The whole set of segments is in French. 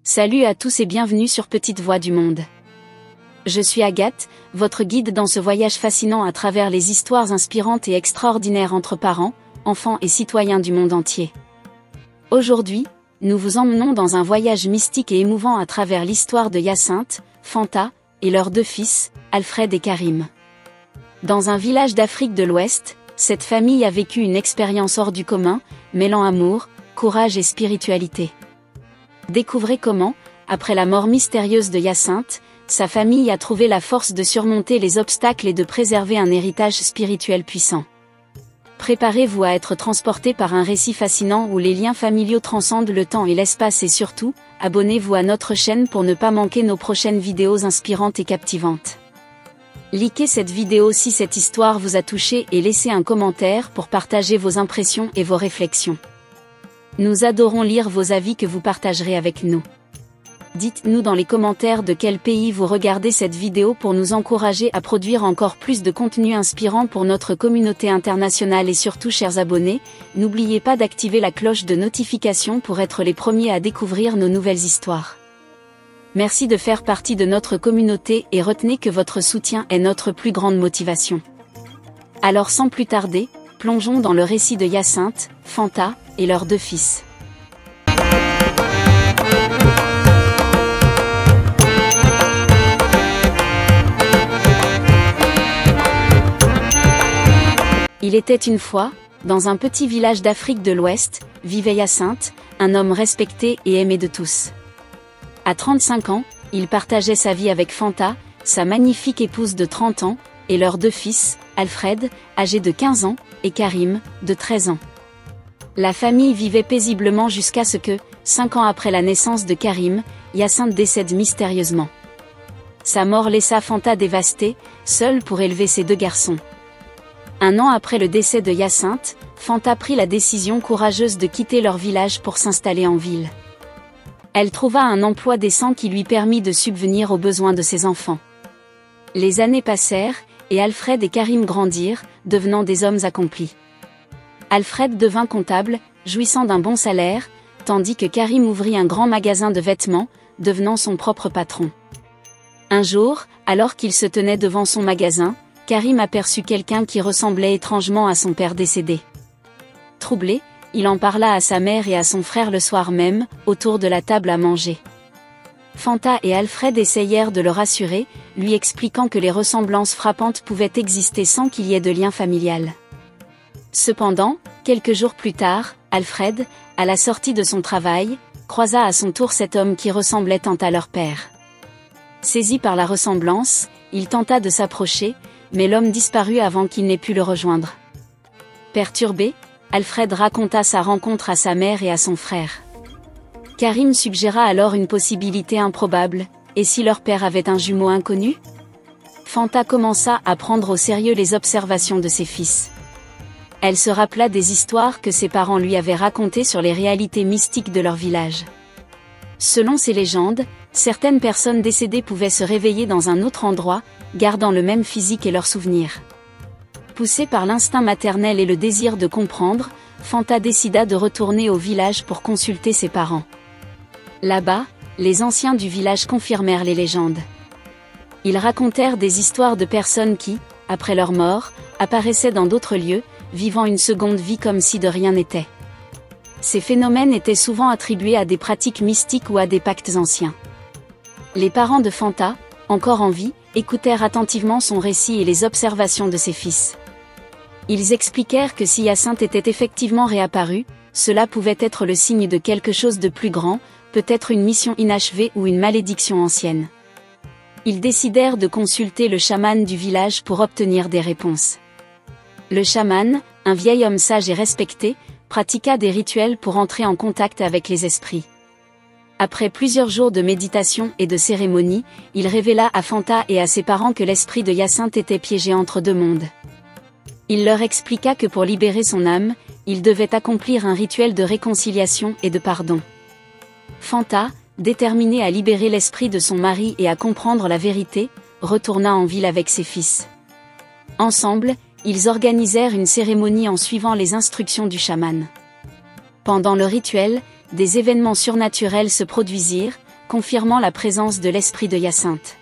Salut à tous et bienvenue sur Petite Voix du Monde. Je suis Agathe, votre guide dans ce voyage fascinant à travers les histoires inspirantes et extraordinaires entre parents, enfants et citoyens du monde entier. Aujourd'hui, nous vous emmenons dans un voyage mystique et émouvant à travers l'histoire de Hyacinthe, Fanta, et leurs deux fils, Alfred et Karim. Dans un village d'Afrique de l'Ouest, cette famille a vécu une expérience hors du commun, mêlant amour, courage et spiritualité. Découvrez comment, après la mort mystérieuse de Hyacinthe, sa famille a trouvé la force de surmonter les obstacles et de préserver un héritage spirituel puissant. Préparez-vous à être transporté par un récit fascinant où les liens familiaux transcendent le temps et l'espace et surtout, abonnez-vous à notre chaîne pour ne pas manquer nos prochaines vidéos inspirantes et captivantes. Likez cette vidéo si cette histoire vous a touché et laissez un commentaire pour partager vos impressions et vos réflexions. Nous adorons lire vos avis que vous partagerez avec nous. Dites-nous dans les commentaires de quel pays vous regardez cette vidéo pour nous encourager à produire encore plus de contenu inspirant pour notre communauté internationale et surtout chers abonnés, n'oubliez pas d'activer la cloche de notification pour être les premiers à découvrir nos nouvelles histoires. Merci de faire partie de notre communauté et retenez que votre soutien est notre plus grande motivation. Alors sans plus tarder, plongeons dans le récit de Hyacinthe, Fanta, et leurs deux fils. Il était une fois, dans un petit village d'Afrique de l'Ouest, vivait Hyacinthe, un homme respecté et aimé de tous. À 35 ans, il partageait sa vie avec Fanta, sa magnifique épouse de 30 ans, et leurs deux fils, Alfred, âgé de 15 ans, et Karim, de 13 ans. La famille vivait paisiblement jusqu'à ce que, 5 ans après la naissance de Karim, Hyacinthe décède mystérieusement. Sa mort laissa Fanta dévastée, seule pour élever ses deux garçons. Un an après le décès de Hyacinthe, Fanta prit la décision courageuse de quitter leur village pour s'installer en ville. Elle trouva un emploi décent qui lui permit de subvenir aux besoins de ses enfants. Les années passèrent, et Alfred et Karim grandirent, devenant des hommes accomplis. Alfred devint comptable, jouissant d'un bon salaire, tandis que Karim ouvrit un grand magasin de vêtements, devenant son propre patron. Un jour, alors qu'il se tenait devant son magasin, Karim aperçut quelqu'un qui ressemblait étrangement à son père décédé. Troublé, il en parla à sa mère et à son frère le soir même, autour de la table à manger. Fanta et Alfred essayèrent de le rassurer, lui expliquant que les ressemblances frappantes pouvaient exister sans qu'il y ait de lien familial. Cependant, quelques jours plus tard, Alfred, à la sortie de son travail, croisa à son tour cet homme qui ressemblait tant à leur père. Saisi par la ressemblance, il tenta de s'approcher, mais l'homme disparut avant qu'il n'ait pu le rejoindre. Perturbé, Alfred raconta sa rencontre à sa mère et à son frère. Karim suggéra alors une possibilité improbable, et si leur père avait un jumeau inconnu ? Fanta commença à prendre au sérieux les observations de ses fils. Elle se rappela des histoires que ses parents lui avaient racontées sur les réalités mystiques de leur village. Selon ces légendes, certaines personnes décédées pouvaient se réveiller dans un autre endroit, gardant le même physique et leurs souvenirs. Poussée par l'instinct maternel et le désir de comprendre, Fanta décida de retourner au village pour consulter ses parents. Là-bas, les anciens du village confirmèrent les légendes. Ils racontèrent des histoires de personnes qui, après leur mort, apparaissaient dans d'autres lieux, vivant une seconde vie comme si de rien n'était. Ces phénomènes étaient souvent attribués à des pratiques mystiques ou à des pactes anciens. Les parents de Fanta, encore en vie, écoutèrent attentivement son récit et les observations de ses fils. Ils expliquèrent que si Hyacinthe était effectivement réapparu, cela pouvait être le signe de quelque chose de plus grand, peut-être une mission inachevée ou une malédiction ancienne. Ils décidèrent de consulter le chaman du village pour obtenir des réponses. Le chaman, un vieil homme sage et respecté, pratiqua des rituels pour entrer en contact avec les esprits. Après plusieurs jours de méditation et de cérémonie, il révéla à Fanta et à ses parents que l'esprit de Hyacinthe était piégé entre deux mondes. Il leur expliqua que pour libérer son âme, il devait accomplir un rituel de réconciliation et de pardon. Fanta, déterminée à libérer l'esprit de son mari et à comprendre la vérité, retourna en ville avec ses fils. Ensemble, ils organisèrent une cérémonie en suivant les instructions du chaman. Pendant le rituel, des événements surnaturels se produisirent, confirmant la présence de l'esprit de Hyacinthe.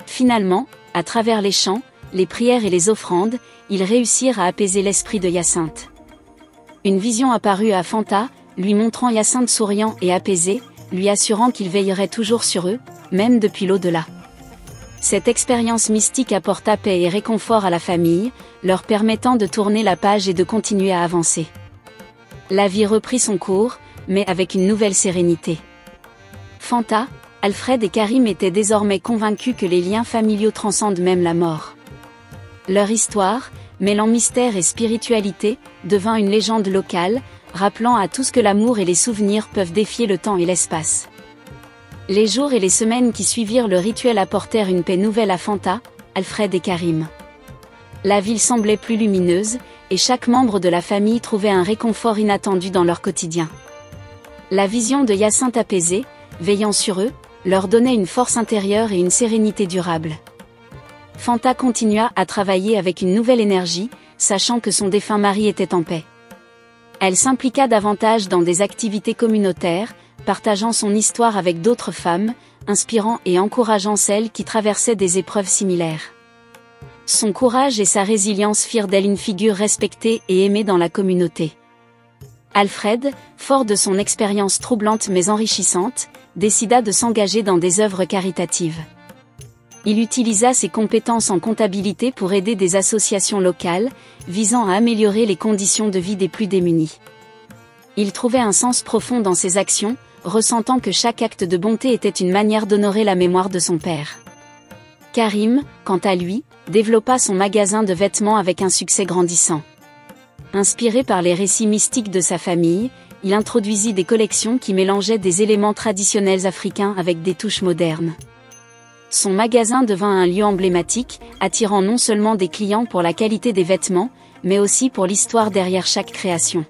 Finalement, à travers les chants, les prières et les offrandes, ils réussirent à apaiser l'esprit de Hyacinthe. Une vision apparut à Fanta, lui montrant Hyacinthe souriant et apaisé, lui assurant qu'il veillerait toujours sur eux, même depuis l'au-delà. Cette expérience mystique apporta paix et réconfort à la famille, leur permettant de tourner la page et de continuer à avancer. La vie reprit son cours, mais avec une nouvelle sérénité. Fanta, Alfred et Karim étaient désormais convaincus que les liens familiaux transcendent même la mort. Leur histoire, mêlant mystère et spiritualité, devint une légende locale, rappelant à tous que l'amour et les souvenirs peuvent défier le temps et l'espace. Les jours et les semaines qui suivirent le rituel apportèrent une paix nouvelle à Fanta, Alfred et Karim. La ville semblait plus lumineuse, et chaque membre de la famille trouvait un réconfort inattendu dans leur quotidien. La vision de Hyacinthe apaisée, veillant sur eux, leur donnait une force intérieure et une sérénité durable. Fanta continua à travailler avec une nouvelle énergie, sachant que son défunt mari était en paix. Elle s'impliqua davantage dans des activités communautaires, partageant son histoire avec d'autres femmes, inspirant et encourageant celles qui traversaient des épreuves similaires. Son courage et sa résilience firent d'elle une figure respectée et aimée dans la communauté. Alfred, fort de son expérience troublante mais enrichissante, décida de s'engager dans des œuvres caritatives. Il utilisa ses compétences en comptabilité pour aider des associations locales, visant à améliorer les conditions de vie des plus démunis. Il trouvait un sens profond dans ses actions, ressentant que chaque acte de bonté était une manière d'honorer la mémoire de son père. Karim, quant à lui, développa son magasin de vêtements avec un succès grandissant. Inspiré par les récits mystiques de sa famille, il introduisit des collections qui mélangeaient des éléments traditionnels africains avec des touches modernes. Son magasin devint un lieu emblématique, attirant non seulement des clients pour la qualité des vêtements, mais aussi pour l'histoire derrière chaque création.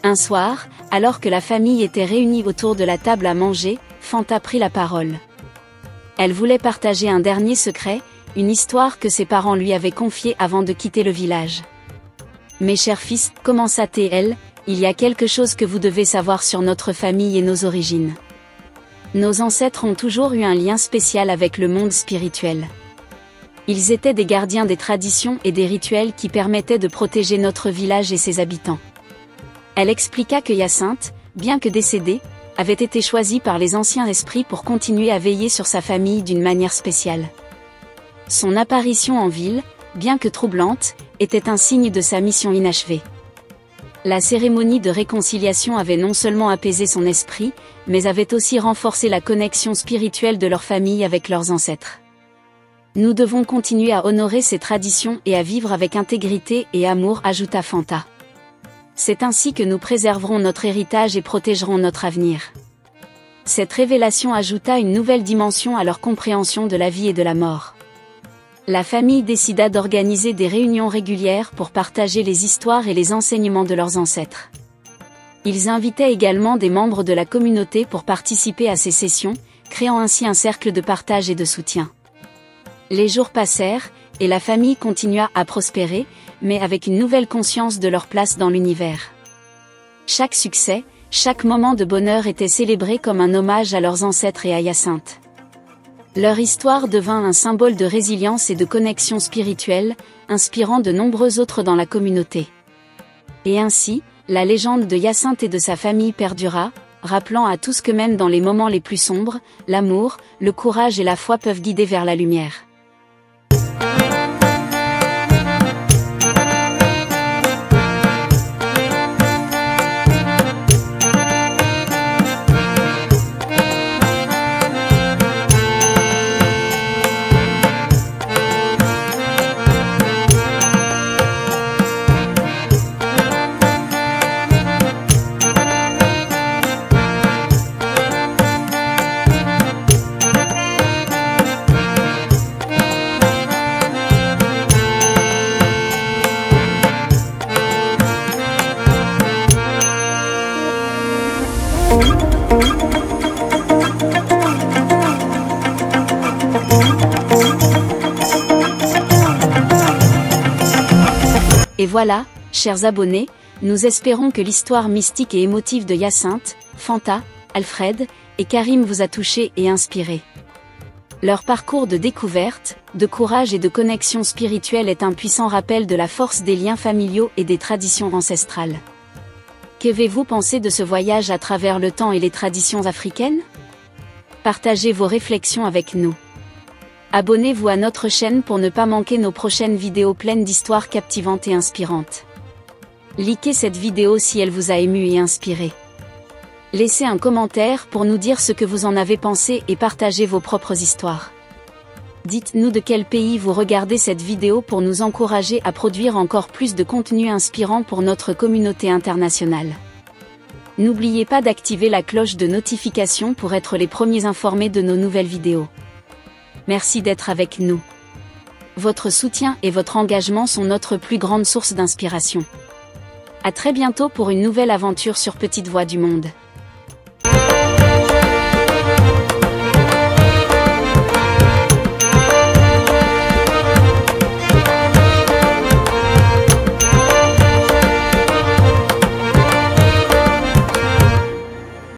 Un soir, alors que la famille était réunie autour de la table à manger, Fanta prit la parole. Elle voulait partager un dernier secret, une histoire que ses parents lui avaient confiée avant de quitter le village. « Mes chers fils, commença-t-elle, il y a quelque chose que vous devez savoir sur notre famille et nos origines. Nos ancêtres ont toujours eu un lien spécial avec le monde spirituel. Ils étaient des gardiens des traditions et des rituels qui permettaient de protéger notre village et ses habitants. » Elle expliqua que Hyacinthe, bien que décédé, avait été choisi par les anciens esprits pour continuer à veiller sur sa famille d'une manière spéciale. Son apparition en ville, bien que troublante, était un signe de sa mission inachevée. La cérémonie de réconciliation avait non seulement apaisé son esprit, mais avait aussi renforcé la connexion spirituelle de leur famille avec leurs ancêtres. Nous devons continuer à honorer ces traditions et à vivre avec intégrité et amour, ajouta Fanta. C'est ainsi que nous préserverons notre héritage et protégerons notre avenir. Cette révélation ajouta une nouvelle dimension à leur compréhension de la vie et de la mort. La famille décida d'organiser des réunions régulières pour partager les histoires et les enseignements de leurs ancêtres. Ils invitaient également des membres de la communauté pour participer à ces sessions, créant ainsi un cercle de partage et de soutien. Les jours passèrent, et la famille continua à prospérer, mais avec une nouvelle conscience de leur place dans l'univers. Chaque succès, chaque moment de bonheur était célébré comme un hommage à leurs ancêtres et à Hyacinthe. Leur histoire devint un symbole de résilience et de connexion spirituelle, inspirant de nombreux autres dans la communauté. Et ainsi, la légende de Hyacinthe et de sa famille perdura, rappelant à tous que même dans les moments les plus sombres, l'amour, le courage et la foi peuvent guider vers la lumière. Et voilà, chers abonnés, nous espérons que l'histoire mystique et émotive de Hyacinthe, Fanta, Alfred et Karim vous a touché et inspiré. Leur parcours de découverte, de courage et de connexion spirituelle est un puissant rappel de la force des liens familiaux et des traditions ancestrales. Qu'avez-vous pensé de ce voyage à travers le temps et les traditions africaines? Partagez vos réflexions avec nous. Abonnez-vous à notre chaîne pour ne pas manquer nos prochaines vidéos pleines d'histoires captivantes et inspirantes. Likez cette vidéo si elle vous a ému et inspiré. Laissez un commentaire pour nous dire ce que vous en avez pensé et partagez vos propres histoires. Dites-nous de quel pays vous regardez cette vidéo pour nous encourager à produire encore plus de contenu inspirant pour notre communauté internationale. N'oubliez pas d'activer la cloche de notification pour être les premiers informés de nos nouvelles vidéos. Merci d'être avec nous. Votre soutien et votre engagement sont notre plus grande source d'inspiration. À très bientôt pour une nouvelle aventure sur Petite Voix du Monde.